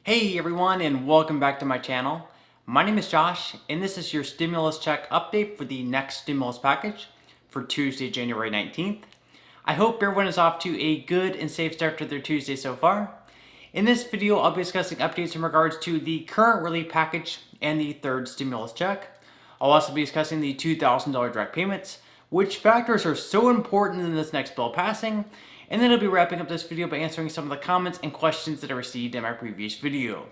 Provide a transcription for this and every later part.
Hey everyone, and welcome back to my channel. My name is Josh, and this is your stimulus check update for the next stimulus package for Tuesday, January 19th. I hope everyone is off to a good and safe start to their Tuesday so far. In this video, I'll be discussing updates in regards to the current relief package and the third stimulus check. I'll also be discussing the $2,000 direct payments, which factors are so important in this next bill passing, and then I'll be wrapping up this video by answering some of the comments and questions that I received in my previous video.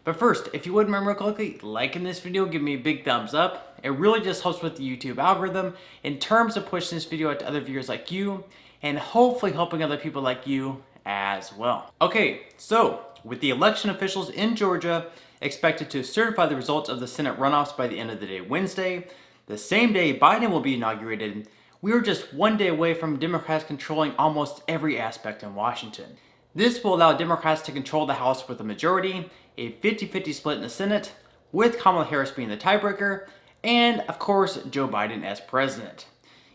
But first, if you wouldn't mind real quickly liking this video, give me a big thumbs up. It really just helps with the YouTube algorithm in terms of pushing this video out to other viewers like you, and hopefully helping other people like you as well. Okay, so with the election officials in Georgia expected to certify the results of the Senate runoffs by the end of the day Wednesday, the same day Biden will be inaugurated, we are just one day away from Democrats controlling almost every aspect in Washington. This will allow Democrats to control the House with a majority, a 50-50 split in the Senate, with Kamala Harris being the tiebreaker, and of course Joe Biden as president.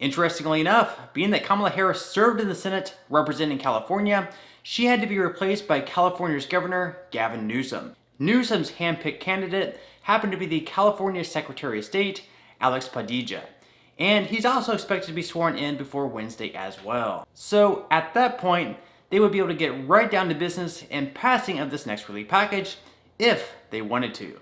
Interestingly enough, being that Kamala Harris served in the Senate representing California, she had to be replaced by California's Governor Gavin Newsom. Newsom's hand-picked candidate happened to be the California Secretary of State, Alex Padilla. And he's also expected to be sworn in before Wednesday as well. So at that point, they would be able to get right down to business and passing of this next relief package if they wanted to.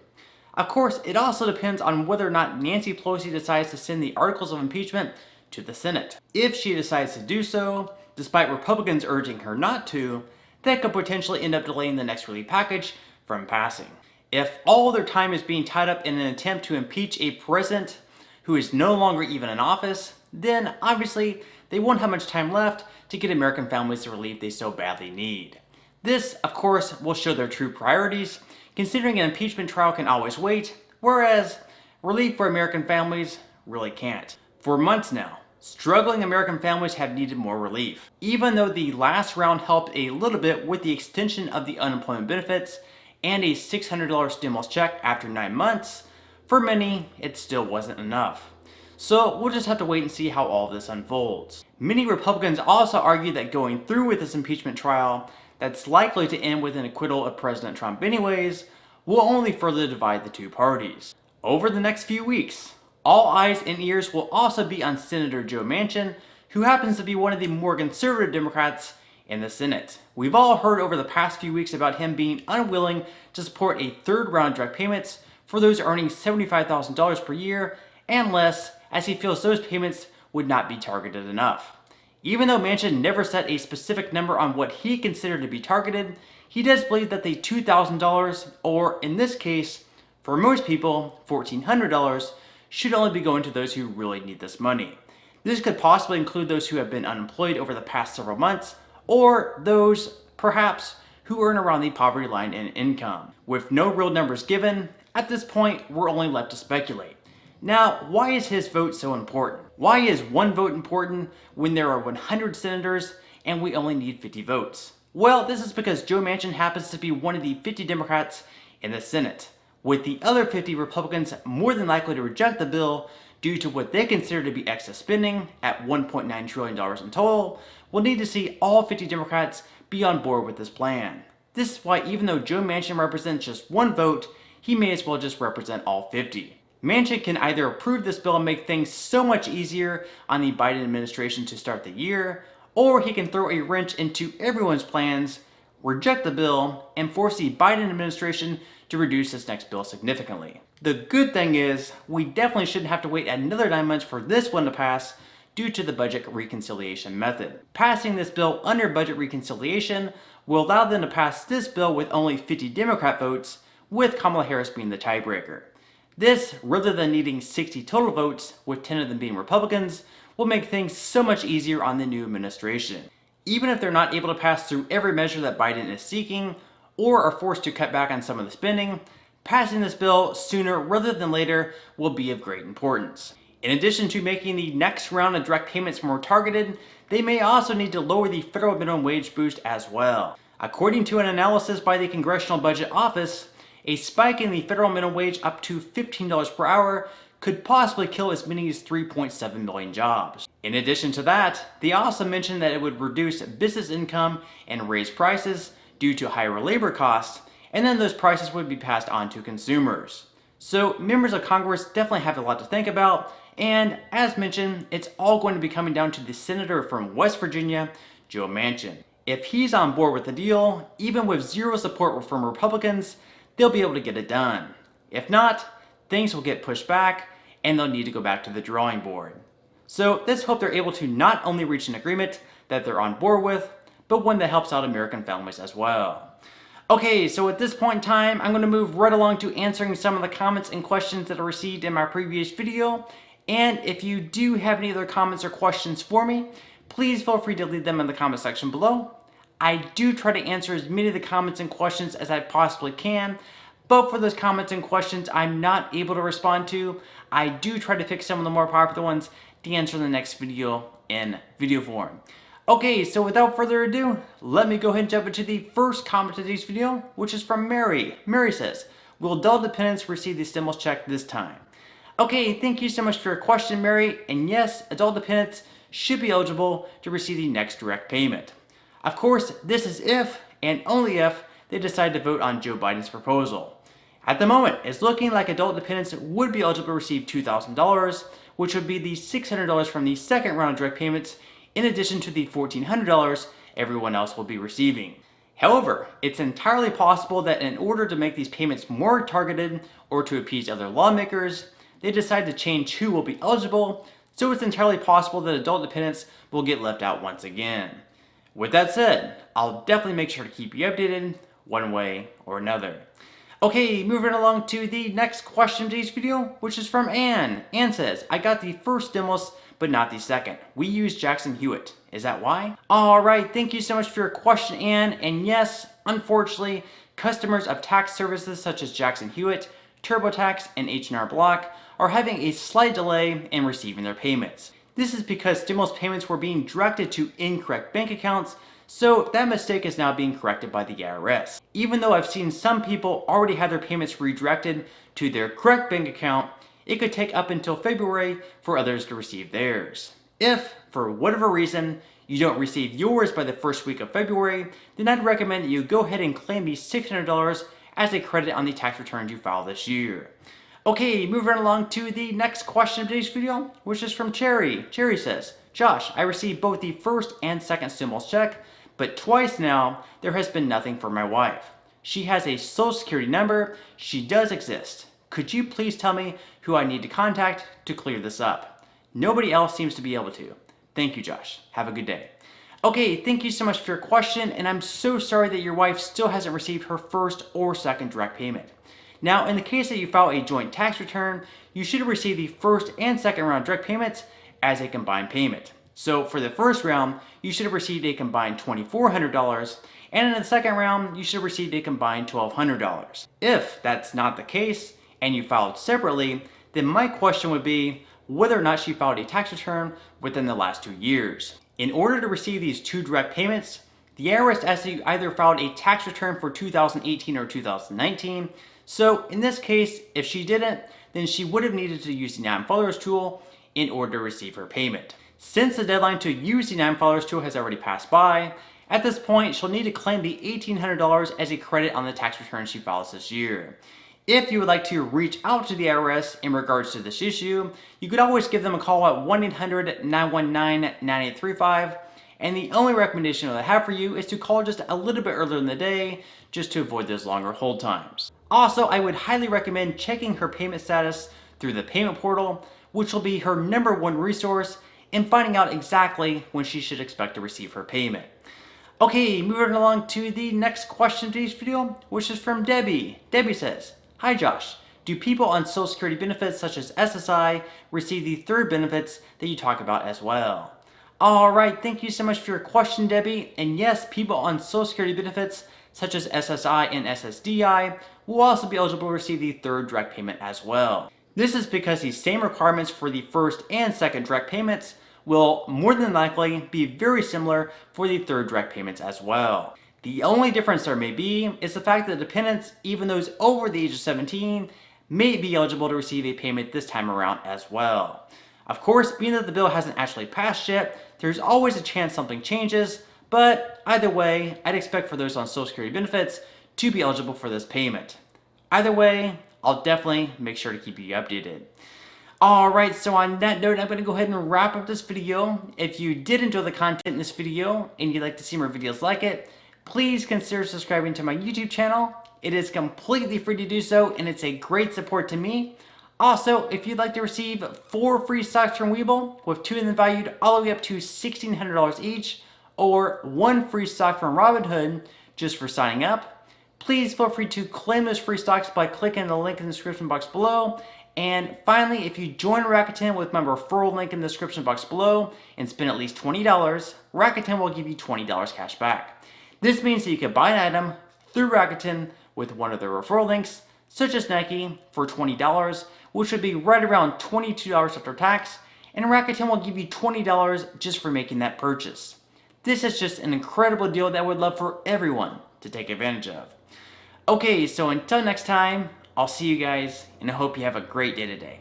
Of course, it also depends on whether or not Nancy Pelosi decides to send the articles of impeachment to the Senate. If she decides to do so, despite Republicans urging her not to, that could potentially end up delaying the next relief package from passing. If all their time is being tied up in an attempt to impeach a president who is no longer even in office, then obviously they won't have much time left to get American families the relief they so badly need. This, of course, will show their true priorities, considering an impeachment trial can always wait, whereas relief for American families really can't. For months now, struggling American families have needed more relief. Even though the last round helped a little bit with the extension of the unemployment benefits and a $600 stimulus check after 9 months, for many, it still wasn't enough. So we'll just have to wait and see how all of this unfolds. Many Republicans also argue that going through with this impeachment trial, that's likely to end with an acquittal of President Trump anyways, will only further divide the two parties. Over the next few weeks, all eyes and ears will also be on Senator Joe Manchin, who happens to be one of the more conservative Democrats in the Senate. We've all heard over the past few weeks about him being unwilling to support a third round direct payments for those earning $75,000 per year and less, as he feels those payments would not be targeted enough. Even though Manchin never set a specific number on what he considered to be targeted, he does believe that the $2,000, or in this case, for most people, $1,400, should only be going to those who really need this money. This could possibly include those who have been unemployed over the past several months, or those, perhaps, who earn around the poverty line in income. With no real numbers given, at this point, we're only left to speculate. Now, why is his vote so important? Why is one vote important when there are 100 senators and we only need 50 votes? Well, this is because Joe Manchin happens to be one of the 50 Democrats in the Senate, with the other 50 Republicans more than likely to reject the bill due to what they consider to be excess spending at $1.9 trillion in total. We'll need to see all 50 Democrats be on board with this plan. This is why even though Joe Manchin represents just one vote, he may as well just represent all 50. Manchin can either approve this bill and make things so much easier on the Biden administration to start the year, or he can throw a wrench into everyone's plans, reject the bill, and force the Biden administration to reduce this next bill significantly. The good thing is, we definitely shouldn't have to wait another 9 months for this one to pass due to the budget reconciliation method. Passing this bill under budget reconciliation will allow them to pass this bill with only 50 Democrat votes, with Kamala Harris being the tiebreaker. This, rather than needing 60 total votes, with 10 of them being Republicans, will make things so much easier on the new administration. Even if they're not able to pass through every measure that Biden is seeking, or are forced to cut back on some of the spending, passing this bill sooner rather than later will be of great importance. In addition to making the next round of direct payments more targeted, they may also need to lower the federal minimum wage boost as well. According to an analysis by the Congressional Budget Office, a spike in the federal minimum wage up to $15 per hour could possibly kill as many as 3.7 million jobs. In addition to that, they also mentioned that it would reduce business income and raise prices due to higher labor costs, and then those prices would be passed on to consumers. So members of Congress definitely have a lot to think about, and as mentioned, it's all going to be coming down to the senator from West Virginia, Joe Manchin. If he's on board with the deal, even with zero support from Republicans, they'll be able to get it done. If not, things will get pushed back and they'll need to go back to the drawing board. So let's hope they're able to not only reach an agreement that they're on board with, but one that helps out American families as well. Okay, so at this point in time, I'm going to move right along to answering some of the comments and questions that I received in my previous video. And if you do have any other comments or questions for me, please feel free to leave them in the comment section below. I do try to answer as many of the comments and questions as I possibly can, but for those comments and questions I'm not able to respond to, I do try to pick some of the more popular ones to answer in the next video in video form. Okay, so without further ado, let me go ahead and jump into the first comment of today's video, which is from Mary. Mary says, will adult dependents receive the stimulus check this time? Okay, thank you so much for your question, Mary. And yes, adult dependents should be eligible to receive the next direct payment. Of course, this is if, and only if, they decide to vote on Joe Biden's proposal. At the moment, it's looking like adult dependents would be eligible to receive $2,000, which would be the $600 from the second round of direct payments, in addition to the $1,400 everyone else will be receiving. However, it's entirely possible that in order to make these payments more targeted or to appease other lawmakers, they decide to change who will be eligible, so it's entirely possible that adult dependents will get left out once again. With that said, I'll definitely make sure to keep you updated one way or another. Okay, moving along to the next question of today's video, which is from Ann. Ann says, I got the first stimulus, but not the second. We use Jackson Hewitt. Is that why? Alright, thank you so much for your question, Ann. And yes, unfortunately, customers of tax services such as Jackson Hewitt, TurboTax, and H&R Block are having a slight delay in receiving their payments. This is because stimulus payments were being directed to incorrect bank accounts, so that mistake is now being corrected by the IRS. Even though I've seen some people already have their payments redirected to their correct bank account, it could take up until February for others to receive theirs. If, for whatever reason, you don't receive yours by the first week of February, then I'd recommend that you go ahead and claim the $600 as a credit on the tax returns you file this year. Okay, moving along to the next question of today's video, which is from Cherry. Cherry says, Josh, I received both the first and second stimulus check, but twice now, there has been nothing for my wife. She has a social security number. She does exist. Could you please tell me who I need to contact to clear this up? Nobody else seems to be able to. Thank you, Josh. Have a good day. Okay, thank you so much for your question, and I'm so sorry that your wife still hasn't received her first or second direct payment. Now, in the case that you file a joint tax return, you should receive the first and second round direct payments as a combined payment. So for the first round, you should have received a combined $2,400, and in the second round, you should have received a combined $1,200. If that's not the case, and you filed separately, then my question would be whether or not she filed a tax return within the last 2 years. In order to receive these two direct payments, the IRS asks that you either filed a tax return for 2018 or 2019. So in this case, if she didn't, then she would have needed to use the non-filers tool in order to receive her payment. Since the deadline to use the non-filers tool has already passed by, at this point she'll need to claim the $1,800 as a credit on the tax return she files this year. If you would like to reach out to the IRS in regards to this issue, you could always give them a call at 1-800-919-9835. And the only recommendation that I have for you is to call just a little bit earlier in the day just to avoid those longer hold times. Also, I would highly recommend checking her payment status through the payment portal, which will be her #1 resource in finding out exactly when she should expect to receive her payment. Okay, moving along to the next question of today's video, which is from Debbie. Debbie says, Hi Josh, do people on Social Security benefits such as SSI receive the third benefits that you talk about as well? Alright, thank you so much for your question, Debbie. And yes, people on Social Security benefits such as SSI and SSDI will also be eligible to receive the third direct payment as well. This is because the same requirements for the first and second direct payments will more than likely be very similar for the third direct payments as well. The only difference there may be is the fact that dependents, even those over the age of 17, may be eligible to receive a payment this time around as well. Of course, being that the bill hasn't actually passed yet, there's always a chance something changes, but either way, I'd expect for those on Social Security benefits to be eligible for this payment. Either way, I'll definitely make sure to keep you updated. Alright, so on that note, I'm going to go ahead and wrap up this video. If you did enjoy the content in this video and you'd like to see more videos like it, please consider subscribing to my YouTube channel. It is completely free to do so, and it's a great support to me. Also, if you'd like to receive 4 free stocks from Webull, with 2 of them valued all the way up to $1,600 each, or 1 free stock from Robinhood just for signing up, please feel free to claim those free stocks by clicking the link in the description box below. And finally, if you join Rakuten with my referral link in the description box below and spend at least $20, Rakuten will give you $20 cash back. This means that you can buy an item through Rakuten with one of their referral links, such as Nike, for $20, which would be right around $22 after tax, and Rakuten will give you $20 just for making that purchase. This is just an incredible deal that I would love for everyone to take advantage of. Okay, so until next time, I'll see you guys, and I hope you have a great day today.